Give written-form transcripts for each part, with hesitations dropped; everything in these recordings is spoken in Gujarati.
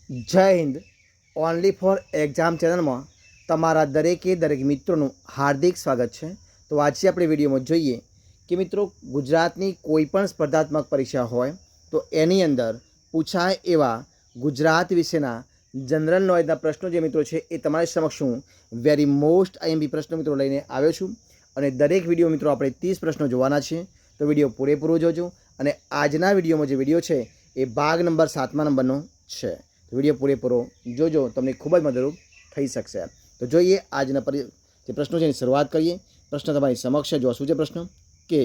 જય હિન્દ. ઓનલી ફોર એક્ઝામ ચેનલમાં તમારા દરેક મિત્રોનું હાર્દિક સ્વાગત છે. તો આજે આપણે વિડીયોમાં જોઈએ કે મિત્રો ગુજરાતની કોઈ પણ સ્પર્ધાત્મક પરીક્ષા હોય તો એની અંદર પૂછાય એવા ગુજરાત વિશેના જનરલ નોલેજના પ્રશ્નો જે મિત્રો છે એ તમારી સમક્ષ હું વેરી મોસ્ટ આઈએમપી પ્રશ્નો મિત્રો લઈને આવ્યો છું. અને દરેક વિડીયો મિત્રો આપણે 30 પ્રશ્નો જોવાના છે. તો વિડીયો પૂરેપૂરો જોજો. અને આજના વિડીયોમાં જે વિડીયો છે એ ભાગ નંબર 7મા નંબરનો છે. વિડીયો પૂરેપૂરો જોજો, તમને ખૂબ જ મદદરૂપ થઈ શકશે. તો જોઈએ આજના જે પ્રશ્નો છે એની શરૂઆત કરીએ. પ્રશ્ન તમારી સમક્ષ છે. જો શું છે પ્રશ્ન કે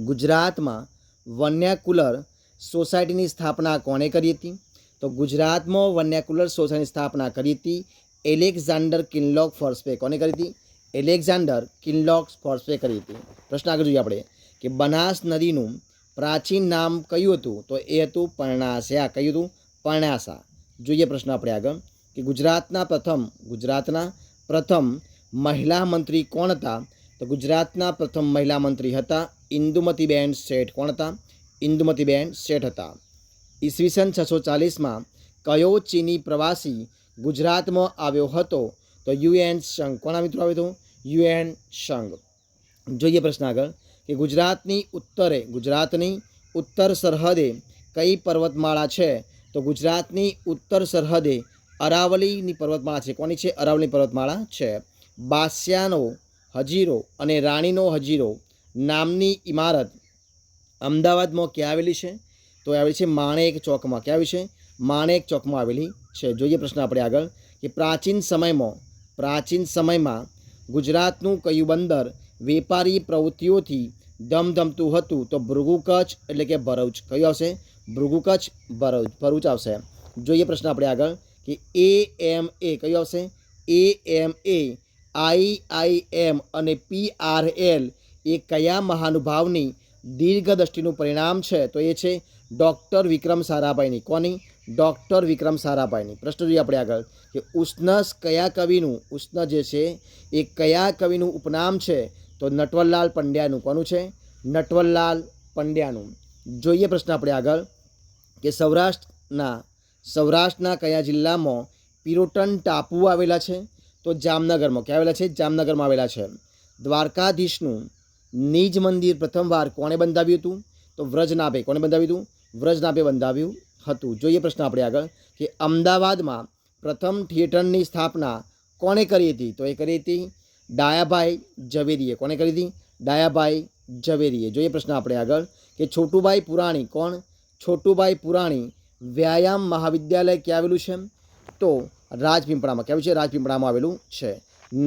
ગુજરાતમાં વર્નાક્યુલર સોસાયટીની સ્થાપના કોણે કરી હતી? તો ગુજરાતમાં વર્નાક્યુલર સોસાયટીની સ્થાપના કરી હતી એલેક્ઝાન્ડર કિનલોક ફોર્સ્પે. કોને કરી હતી? એલેક્ઝાન્ડર કિનલોક ફોર્સ્પે કરી હતી. પ્રશ્ન આગળ જોઈએ આપણે કે બનાસ નદીનું પ્રાચીન નામ કયું હતું? તો એ હતું પર્ણાશા. કયું હતું? પર્ણાશા. જોઈએ પ્રશ્ન આપણે આગળ કે ગુજરાતના પ્રથમ મહિલા મંત્રી કોણ હતા? તો ગુજરાતના પ્રથમ મહિલા મંત્રી હતા ઇન્દુમતીબેન શેઠ. કોણ હતા? ઇન્દુમતીબેન શેઠ હતા. ઈસવીસન 640માં કયો ચીની પ્રવાસી ગુજરાતમાં આવ્યો હતો? તો યુએન સંઘ. કોના મિત્રો આવ્યો હતો? યુએન સંઘ. જોઈએ પ્રશ્ન આગળ કે ગુજરાતની ઉત્તર સરહદે કઈ પર્વતમાળા છે? તો ગુજરાતની ઉત્તર સરહદે અરાવલીની પર્વતમાળા છે. કોની છે? અરાવલીની પર્વતમાળા છે. બાદશાહનો હજીરો અને રાણીનો હજીરો નામની ઇમારત અમદાવાદમાં ક્યાં આવેલી છે? તો આવેલી છે માણેક ચોકમાં. ક્યાં આવી છે? માણેક ચોકમાં આવેલી છે. જોઈએ પ્રશ્ન આપણે આગળ કે પ્રાચીન સમયમાં ગુજરાતનું કયું બંદર વેપારી પ્રવૃત્તિઓથી ધમધમતું હતું? તો ભૃગુ કચ્છ એટલે કે ભરૂચ. કયું આવશે? ભૃગુ કચ્છ ભરૂચ આવશે. જોઈએ પ્રશ્ન આપણે આગળ કે AMA કયું આવશે? AMA IIM અને PRL એ કયા મહાનુભાવની દીર્ઘદ્રષ્ટિનું પરિણામ છે? તો એ છે ડૉક્ટર વિક્રમ સારાભાઈની. કોની? ડૉક્ટર વિક્રમ સારાભાઈની. પ્રશ્ન જોઈએ આપણે આગળ કે ઉષ્ણ જે છે એ કયા કવિનું ઉપનામ છે? તો નટવરલાલ પંડ્યાનું. કોનું છે? નટવરલાલ પંડ્યાનું. જોઈએ પ્રશ્ન આપણે આગળ કે સૌરાષ્ટ્રના કયા જિલ્લામાં પિરોટન ટાપુ આવેલા છે? તો જામનગરમાં. ક્યાં આવેલા છે? જામનગરમાં આવેલા છે. દ્વારકાધીશનું નિજ મંદિર પ્રથમવાર કોણે બંધાવ્યું હતું? તો વ્રજનાભે. કોણે બંધાવ્યું હતું? વ્રજનાભે બંધાવ્યું હતું. જોઈએ પ્રશ્ન આપણે આગળ કે અમદાવાદમાં પ્રથમ થિયેટરની સ્થાપના કોણે કરી હતી? તો એ કરી હતી ડાયાભાઈ ઝવેરીએ. કોણે કરી હતી? ડાયાભાઈ ઝવેરીએ. જોઈએ પ્રશ્ન આપણે આગળ કે છોટુભાઈ પુરાણી. કોણ? છોટુભાઈ પુરાણી વ્યાયામ મહાવિદ્યાલય ક્યાં આવેલું છે? તો રાજપીપળામાં. ક્યાં છે? રાજપીપળામાં આવેલું છે.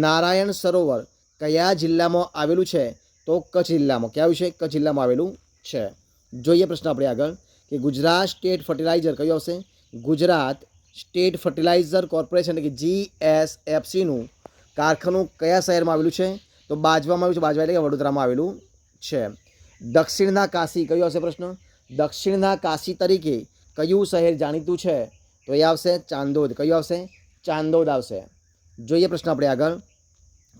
નારાયણ સરોવર કયા જિલ્લામાં આવેલું છે? તો કચ્છ જિલ્લામાં. ક્યાં આવ્યું છે? કચ્છ જિલ્લામાં આવેલું છે. જોઈએ પ્રશ્ન આપણે આગળ કે ગુજરાત સ્ટેટ ફર્ટિલાઇઝર કયું આવશે? ગુજરાત સ્ટેટ ફર્ટિલાઇઝર કોર્પોરેશન એટલે કે GSFCનું કારખાનું કયા શહેરમાં આવેલું છે? તો બાજવામાં આવેલું છે. બાજવા એટલે કે વડોદરામાં આવેલું છે. દક્ષિણના કાશી કયું આવશે પ્રશ્ન? દક્ષિણના કાશી તરીકે કયું શહેર જાણીતું છે? તો એ આવશે ચાંદોદ. કયું આવશે? ચાંદોદ આવશે. જોઈએ પ્રશ્ન આપણે આગળ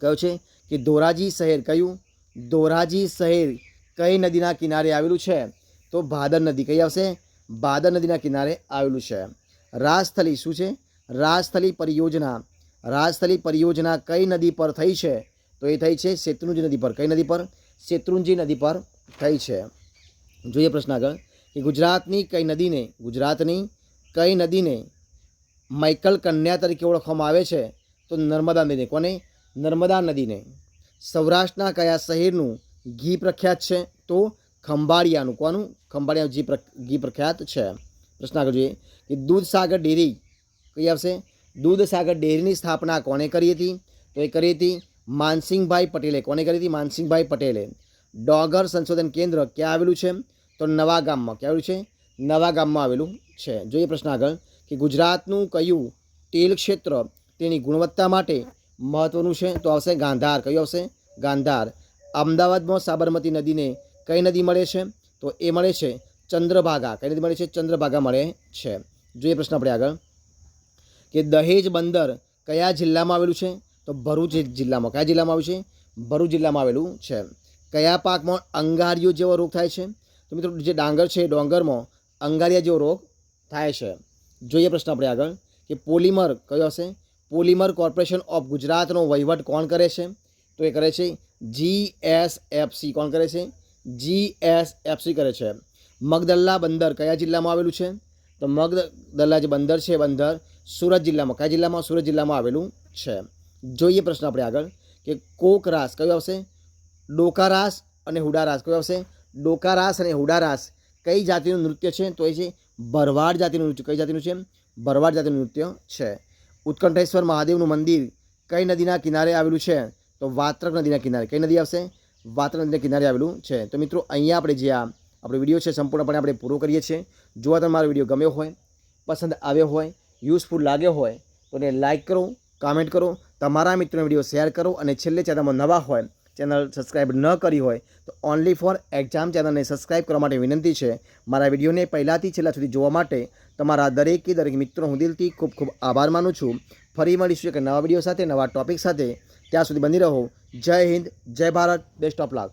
કયો છે કે ધોરાજી શહેર. કયું? ધોરાજી શહેર કઈ નદીના કિનારે આવેલું છે? તો ભાદર નદી. કઈ આવશે? ભાદર નદીના કિનારે આવેલું છે. રાજસ્થલી શું છે? રાજસ્થલી પરિયોજના કઈ નદી પર થઈ છે? તો એ થઈ છે શેત્રુંજી નદી પર. કઈ નદી પર? શેત્રુંજી નદી પર થઈ છે. જોઈએ પ્રશ્ન આગળ કે ગુજરાતની કઈ નદીને માઇકલ કન્યા તરીકે ઓળખવામાં આવે છે? તો નર્મદા નદીને. કોને? નર્મદા નદીને. સૌરાષ્ટ્રના કયા શહેરનું ઘી પ્રખ્યાત છે? તો ખંભાળિયાનું. કોનું? ખંભાળિયાનું ઘી પ્રખ્યાત છે. પ્રશ્ન આગળ જોઈએ કે દૂધસાગર ડેરી કઈ આવશે? દૂધસાગર ડેરીની સ્થાપના કોણે કરી હતી? તો એ કરી હતી માનસિંહભાઈ પટેલે. કોને કરી હતી? માનસિંહભાઈ પટેલે. ડોગર સંશોધન કેન્દ્ર ક્યાં આવેલું છે? તો નવા ગામમાં. ક્યાં આવેલું છે? નવા ગામમાં આવેલું છે. જોઈએ પ્રશ્ન આગળ કે ગુજરાતનું કયું તેલ ક્ષેત્ર તેની ગુણવત્તા માટે મહત્વનું છે? તો આવશે ગાંધાર. કયું આવશે? ગાંધાર. અમદાવાદમાં સાબરમતી નદીને કઈ નદી મળે છે? તો એ મળે છે ચંદ્રભાગા. કઈ નદી મળે છે? ચંદ્રભાગા મળે છે. જોઈએ પ્રશ્ન આપણે આગળ કે દહેજ બંદર કયા જિલ્લામાં આવેલું છે? તો ભરૂચ જિલ્લામાં. કયા જિલ્લામાં આવેલું છે? ભરૂચ જિલ્લામાં આવેલું છે. કયા પાકમાં અંગારિયો જેવો રોગ થાય છે? તો મિત્રો જે ડાંગર છે ડોંગરમાં અંગારિયા જેવો રોગ થાય છે. જોઈએ પ્રશ્ન આપણે આગળ કે પોલિમર કયો હશે? પોલિમર કોર્પોરેશન ઓફ ગુજરાતનો વહીવટ કોણ કરે છે? તો એ કરે છે GSFC. કોણ કરે છે? GSFC કરે છે. મગદલ્લા બંદર કયા જિલ્લામાં આવેલું છે? તો મગદલ્લા જે બંદર છે બંદર સુરત જિલ્લામાં, કયા જિલ્લામાં? સુરત જિલ્લામાં આવેલું છે. જોઈએ પ્રશ્ન આપણે આગળ કે કોકરાસ કયો આવશે? ડોકારાસ અને હુડારાસ કયો આવશે? ડોકારાસ અને હુડારાસ કઈ જાતિનું નૃત્ય છે? તો એ છે ભરવાડ જાતિનું નૃત્ય. કઈ જાતિનું છે? ભરવાડ જાતિનું નૃત્ય છે. ઉત્કંઠેશ્વર મહાદેવનું મંદિર કઈ નદીના કિનારે આવેલું છે? તો વાત્રક નદીના કિનારે. કઈ નદી આવશે? વાત્રક નદીના કિનારે આવેલું છે. તો મિત્રો અહીંયા આપણે જે આપણો વિડીયો છે સંપૂર્ણપણે આપણે પૂરો કરીએ છીએ. જો તમને મારો વિડીયો ગમ્યો હોય, પસંદ આવ્યો હોય, યુઝફુલ લાગ્યો હોય તો એને લાઇક કરો, કમેન્ટ કરો, તમારા મિત્રોને વિડીયો શેર કરો અને છેલ્લે ચેનલમાં નવા હોય, ચેનલ સબસ્ક્રાઈબ ન કરી હોય તો ઓનલી ફોર એક્ઝામ ચેનલને સબસ્ક્રાઈબ કરવા માટે વિનંતી છે. મારા વિડીયોને પહેલાંથી છેલ્લા સુધી જોવા માટે તમારા દરેક મિત્રો હું દિલથી ખૂબ ખૂબ આભાર માનું છું. ફરી મળીશું એક નવા વિડીયો સાથે, નવા ટોપિક સાથે. ત્યાં સુધી બની રહો. જય હિન્દ, જય ભારત, બેસ્ટ ઓફ લક.